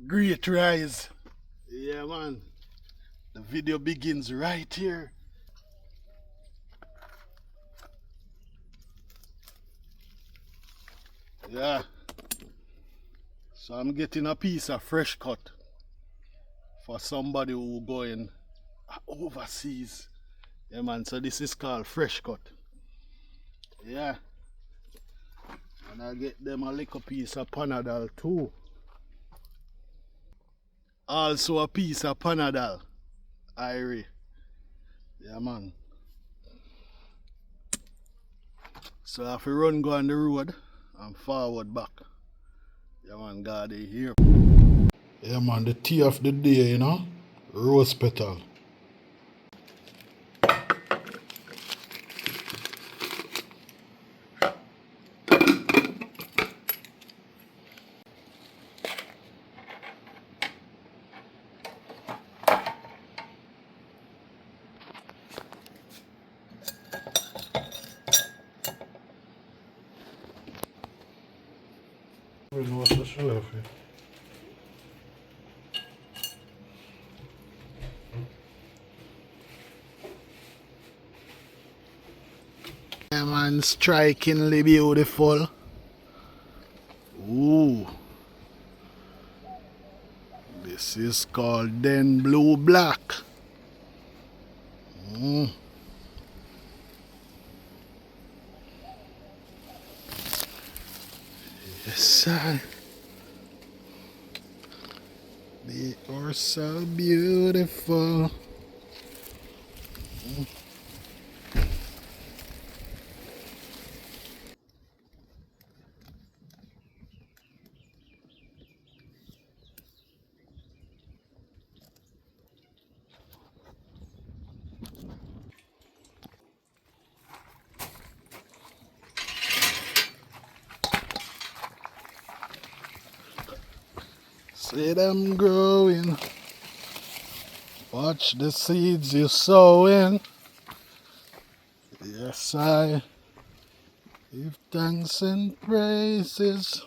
Great rise. Yeah, man. The video begins right here. Yeah. So I'm getting a piece of fresh cut for somebody who going overseas. Yeah, man. So this is called fresh cut. Yeah. And I get them a little piece of Panadol too. Also a piece of Panadol. Irie. Yeah, man. So if you run go on the road and forward back. Yeah, man. God, they here. Yeah, man. The tea of the day, you know. Rose petal. What's the show? Yeah, man, strikingly beautiful. Ooh, this is called Den Blue Black. Mm. Yes, sir. They are so beautiful. See them growing. Watch the seeds you're sowing. Yes, I give thanks and praises.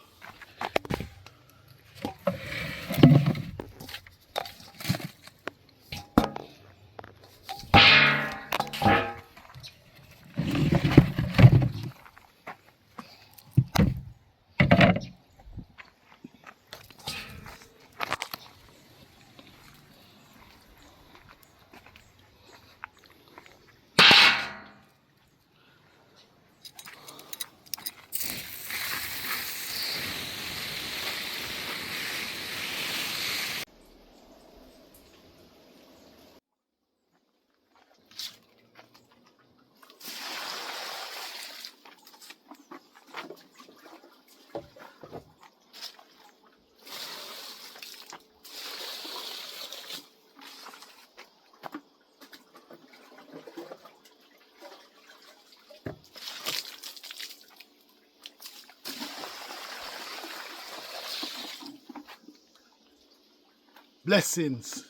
Blessings.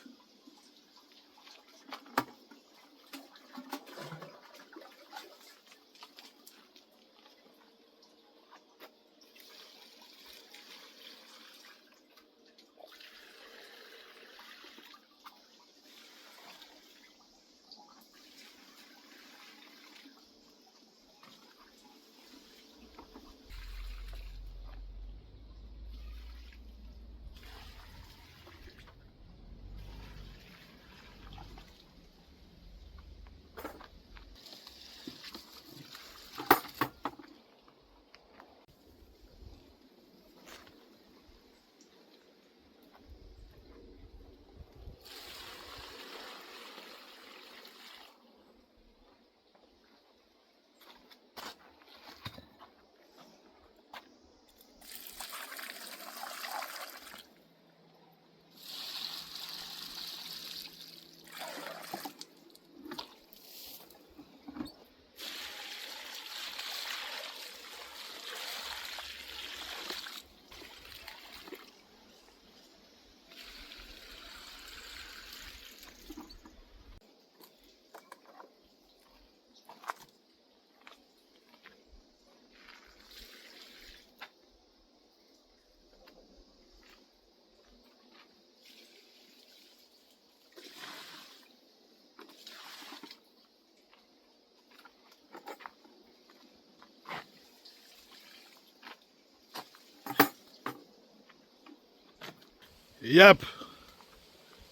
Yep,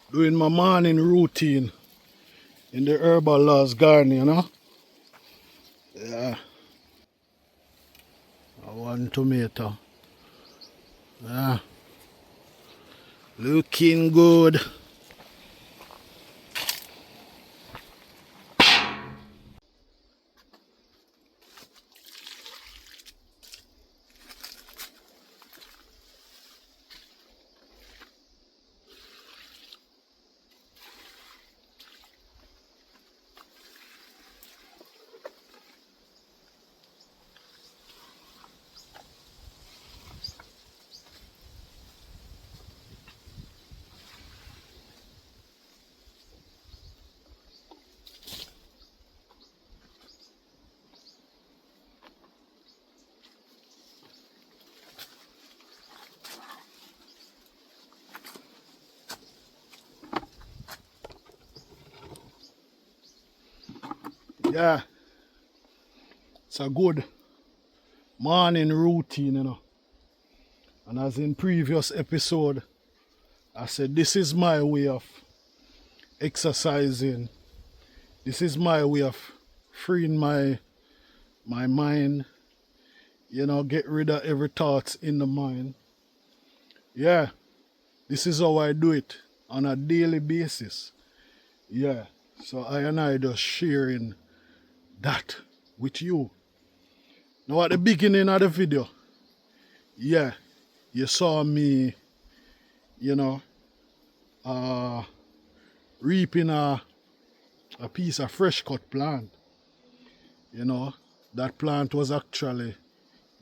doing my morning routine in the Herbalawes garden, you know. Yeah, one tomato. Yeah, looking good. Yeah, it's a good morning routine, you know. And as in previous episode, I said this is my way of exercising. This is my way of freeing my mind, you know, get rid of every thoughts in the mind. Yeah, this is how I do it on a daily basis. Yeah, so I and I just sharing that with you. Now at the beginning of the video, yeah, you saw me, you know, uh, reaping a piece of fresh cut plant. You know, that plant was actually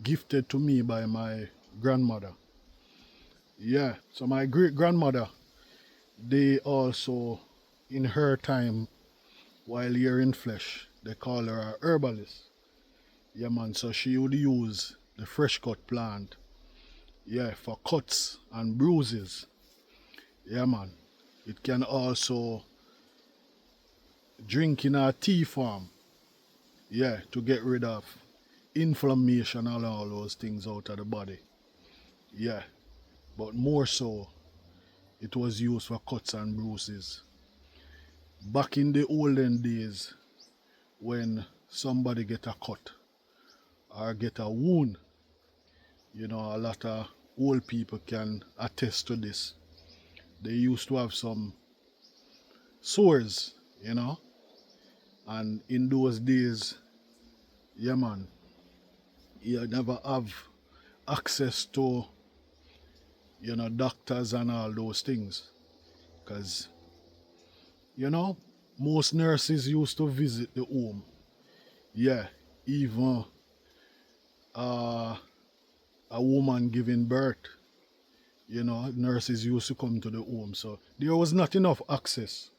gifted to me by my grandmother. Yeah, so my great grandmother, they also, in her time, while here in flesh, they call her a herbalist. Yeah, man, so she would use the fresh cut plant, yeah, for cuts and bruises. Yeah, man. It can also drink in a tea form, yeah, to get rid of inflammation and all those things out of the body. Yeah, but more so, it was used for cuts and bruises. Back in the olden days, when somebody get a cut or get a wound, you know, a lot of old people can attest to this. They used to have some sores, you know, and in those days, yeah, man, you never have access to, you know, doctors and all those things. Because, you know, most nurses used to visit the home. Yeah, even uh, a woman giving birth, you know, nurses used to come to the home. So there was not enough access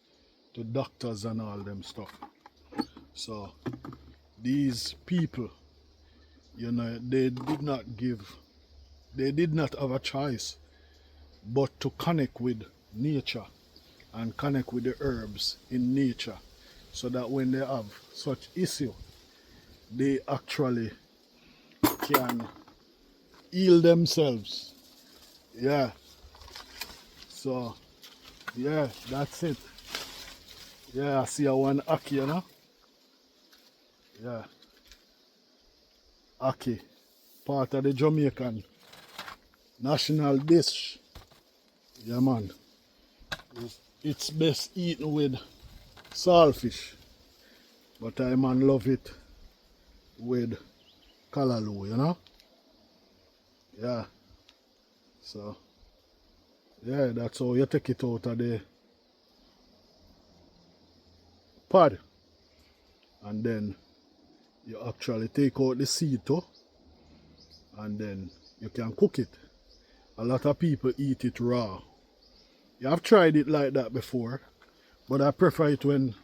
to doctors and all them stuff. So these people, you know, they did not have a choice but to connect with nature and connect with the herbs in nature, so that when they have such issue, they actually can heal themselves. Yeah, so yeah, that's it. Yeah, I see a one aki, you know. Yeah, aki, part of the Jamaican national dish. Yeah, man. It's best eaten with saltfish, but I man love it with callaloo, you know. Yeah, so yeah, that's how you take it out of the pod, and then you actually take out the seed too, and then you can cook it. A lot of people eat it raw. Yeah, I've tried it like that before, but I prefer it when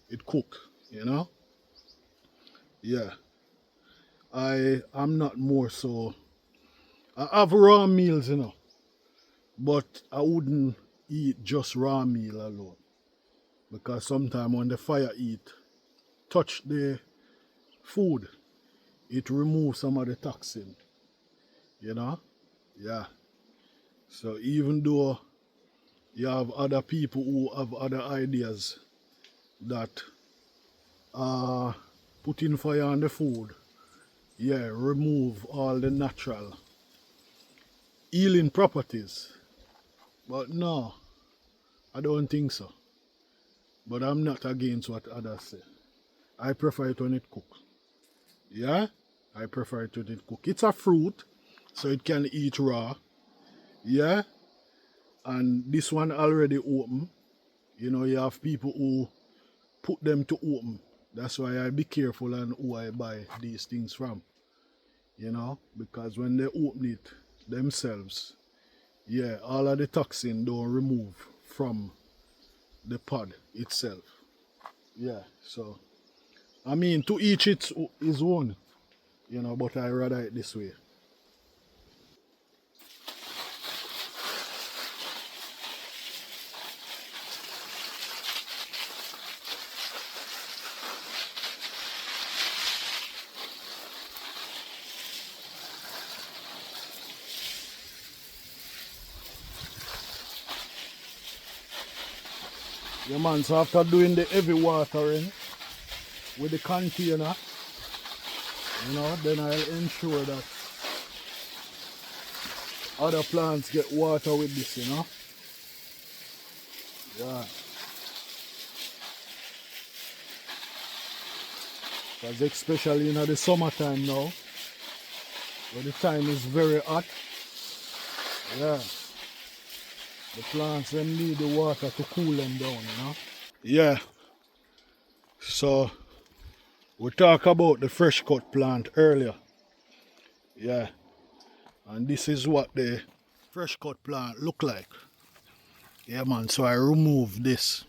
it cooked, you know. Yeah, I'm not more so. I have raw meals, you know, but I wouldn't eat just raw meal alone, because sometimes when the fire heat touch the food, it removes some of the toxin, you know. Yeah. So even though You have other people who have other ideas that are putting fire on the food. Yeah, remove all the natural healing properties. But no, I don't think so. But I'm not against what others say. I prefer it when it cooks. Yeah, I prefer it when it cooks. It's a fruit, so it can eat raw. Yeah, and this one already open. You know, you have people who put them to open. That's why I be careful on who I buy these things from. You know, because when they open it themselves, yeah, all of the toxin don't remove from the pod itself. Yeah, so I mean to each his own, you know, but I rather it this way. Yeah man, so after doing the heavy watering with the container, you know, then I'll ensure that other plants get water with this, you know. Yeah. Because especially in the summertime now, where the time is very hot, yeah, the plants them need the water to cool them down, you know. Yeah, so we talked about the fresh cut plant earlier. Yeah, and this is what the fresh cut plant look like. Yeah man, so I remove this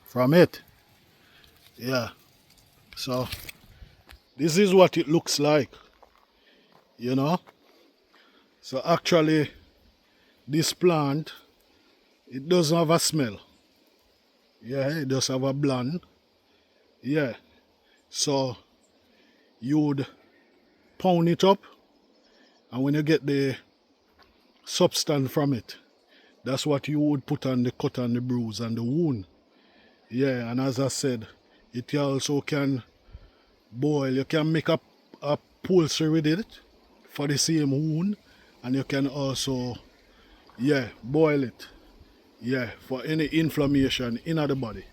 from it. Yeah, so this is what it looks like, you know. So actually this plant, it doesn't have a smell. Yeah, it does have a blend. Yeah, so you would pound it up, and when you get the substance from it, that's what you would put on the cut and the bruise and the wound. Yeah, and as I said, it also can boil. You can make a upholstery with it for the same wound, and you can also, yeah, boil it. Yeah, for any inflammation in the body.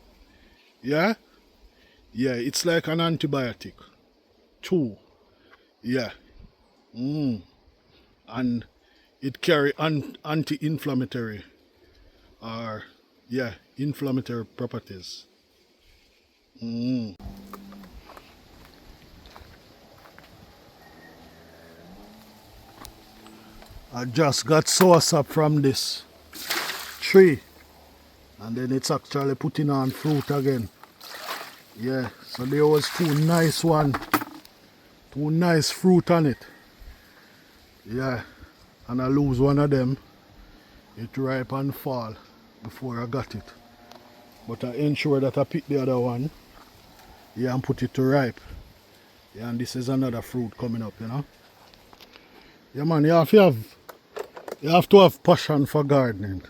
Yeah, yeah, it's like an antibiotic too. Yeah, and it carry anti-inflammatory or yeah, inflammatory properties. I just got sauce up from this tree, and then it's actually putting on fruit again. Yeah, so there was two nice fruit on it. Yeah, and I lose one of them. It ripe and fall before I got it. But I ensure that I pick the other one, yeah, and put it to ripe. Yeah, and this is another fruit coming up, you know. Yeah man, you have to have passion for gardening.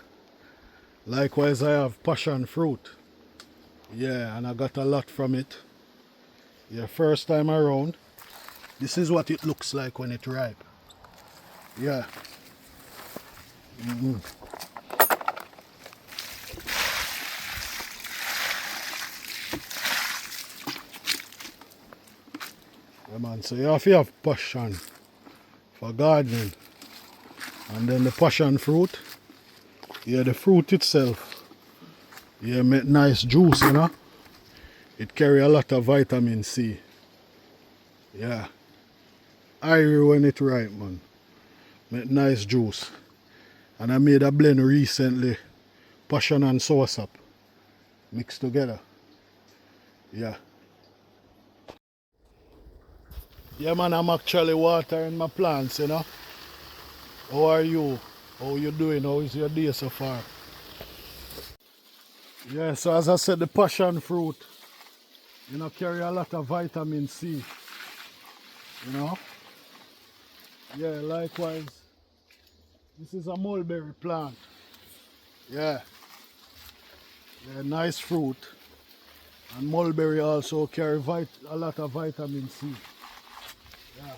Likewise I have passion fruit. Yeah, and I got a lot from it. Yeah, first time around. This is what it looks like when it's ripe. Yeah. Yeah man, so you have to have passion for gardening. And then the passion fruit. Yeah, the fruit itself. Yeah, make nice juice, you know. It carry a lot of vitamin C. Yeah. Irie when it ripe, man. Make nice juice. And I made a blend recently. Passion and soursop. Mixed together. Yeah. Yeah man, I'm actually watering my plants, you know. How are you? How you doing? How is your day so far? Yeah, so as I said, the passion fruit, you know, carry a lot of vitamin C, you know. Yeah, likewise, this is a mulberry plant. Yeah, they're nice fruit. And mulberry also carry a lot of vitamin C. Yeah.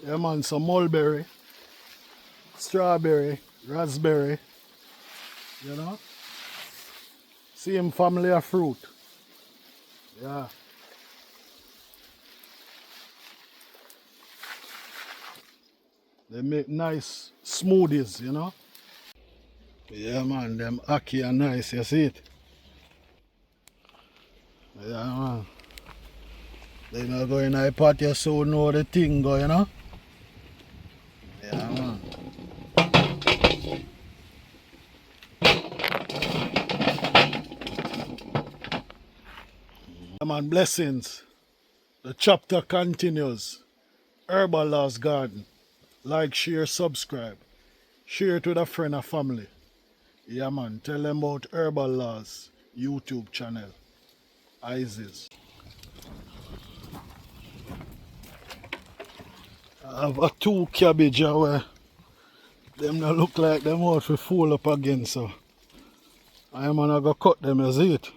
Yeah man, some mulberry, strawberry, raspberry, you know. Same family of fruit. Yeah. They make nice smoothies, you know. Yeah man, them ackee are nice, you see it? Yeah man. They not go in a pot, you so know the thing go, you know. Yeah man. Yeah man, blessings. The chapter continues. Herbalawes Garden. Like, share, subscribe. Share it with a friend or family. Yeah man, tell them about Herbalawes YouTube channel. ISIS. I have a two cabbage where them not look like them out to fold up again, so I am gonna go cut them, you see it?